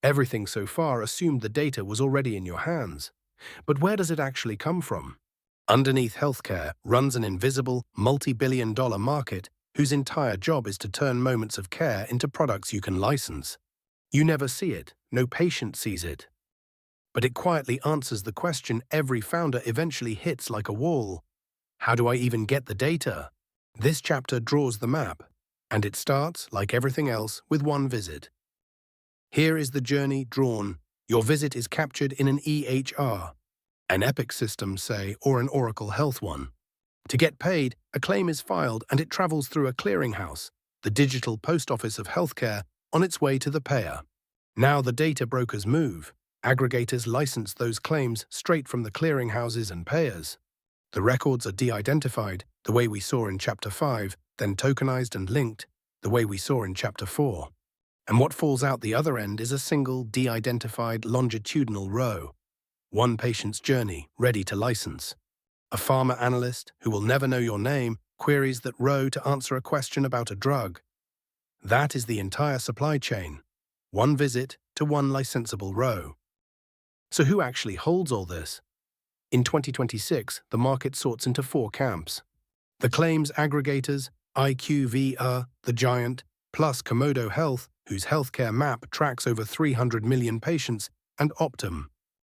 Everything so far assumed the data was already in your hands. But where does it actually come from? Underneath healthcare runs an invisible, multi-billion-dollar market whose entire job is to turn moments of care into products you can license. You never see it, no patient sees it. But it quietly answers the question every founder eventually hits like a wall. How do I even get the data? This chapter draws the map, and it starts, like everything else, with one visit. Here is the journey drawn. Your visit is captured in an EHR, an Epic system, say, or an Oracle Health one. To get paid, a claim is filed and it travels through a clearinghouse, the digital post office of healthcare, on its way to the payer. Now the data brokers move. Aggregators license those claims straight from the clearinghouses and payers. The records are de-identified, the way we saw in Chapter 5, then tokenized and linked, the way we saw in Chapter 4. And what falls out the other end is a single de-identified longitudinal row. One patient's journey, ready to license. A pharma analyst, who will never know your name, queries that row to answer a question about a drug. That is the entire supply chain. One visit to one licensable row. So who actually holds all this? In 2026, the market sorts into 4 camps. The claims aggregators, IQVIA, the giant, plus Komodo Health, whose healthcare map tracks over 300 million patients, and Optum,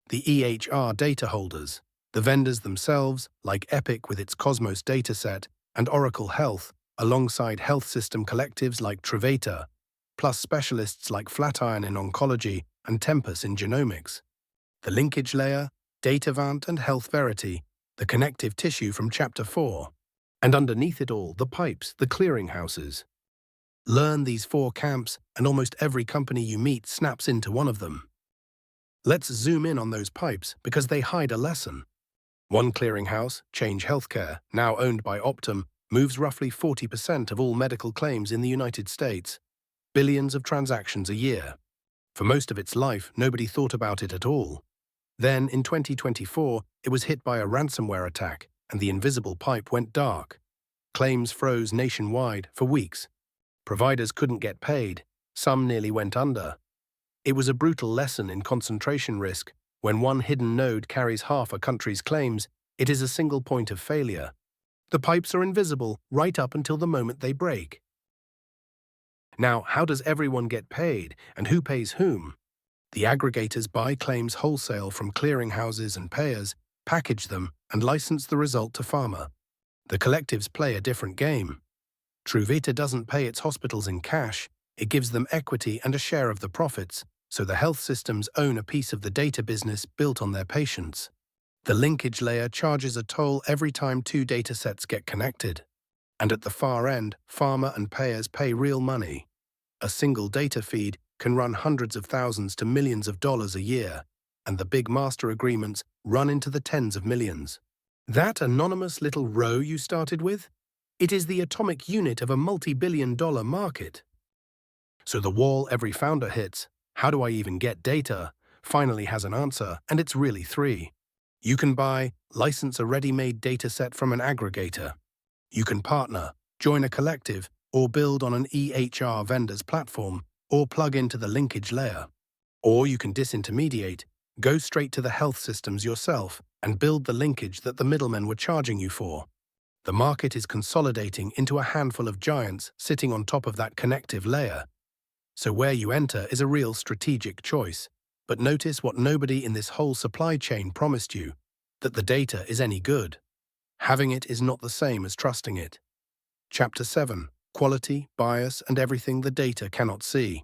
the EHR data holders, the vendors themselves, like Epic with its Cosmos dataset, and Oracle Health, alongside health system collectives like Truveta, plus specialists like Flatiron in oncology and Tempus in genomics. The linkage layer, Datavant and HealthVerity, the connective tissue from Chapter 4. And underneath it all, the pipes, the clearinghouses. Learn these 4 camps, and almost every company you meet snaps into one of them. Let's zoom in on those pipes because they hide a lesson. One clearinghouse, Change Healthcare, now owned by Optum, moves roughly 40% of all medical claims in the United States. Billions of transactions a year. For most of its life, nobody thought about it at all. Then, in 2024, it was hit by a ransomware attack, and the invisible pipe went dark. Claims froze nationwide for weeks. Providers couldn't get paid. Some nearly went under. It was a brutal lesson in concentration risk. When one hidden node carries half a country's claims, it is a single point of failure. The pipes are invisible right up until the moment they break. Now, how does everyone get paid, and who pays whom? The aggregators buy claims wholesale from clearinghouses and payers, package them, and license the result to pharma. The collectives play a different game. Truveta doesn't pay its hospitals in cash. It gives them equity and a share of the profits, so the health systems own a piece of the data business built on their patients. The linkage layer charges a toll every time 2 datasets get connected. And at the far end, pharma and payers pay real money. A single data feed can run hundreds of thousands to millions of dollars a year, and the big master agreements run into the tens of millions. That anonymous little row you started with? It is the atomic unit of a multi-billion-dollar market. So the wall every founder hits, how do I even get data, finally has an answer, and it's really 3. You can license a ready-made dataset from an aggregator. You can partner, join a collective, or build on an EHR vendor's platform, or plug into the linkage layer. Or you can disintermediate, go straight to the health systems yourself, and build the linkage that the middlemen were charging you for. The market is consolidating into a handful of giants sitting on top of that connective layer. So where you enter is a real strategic choice. But notice what nobody in this whole supply chain promised you, that the data is any good. Having it is not the same as trusting it. Chapter 7. Quality, bias, and everything the data cannot see.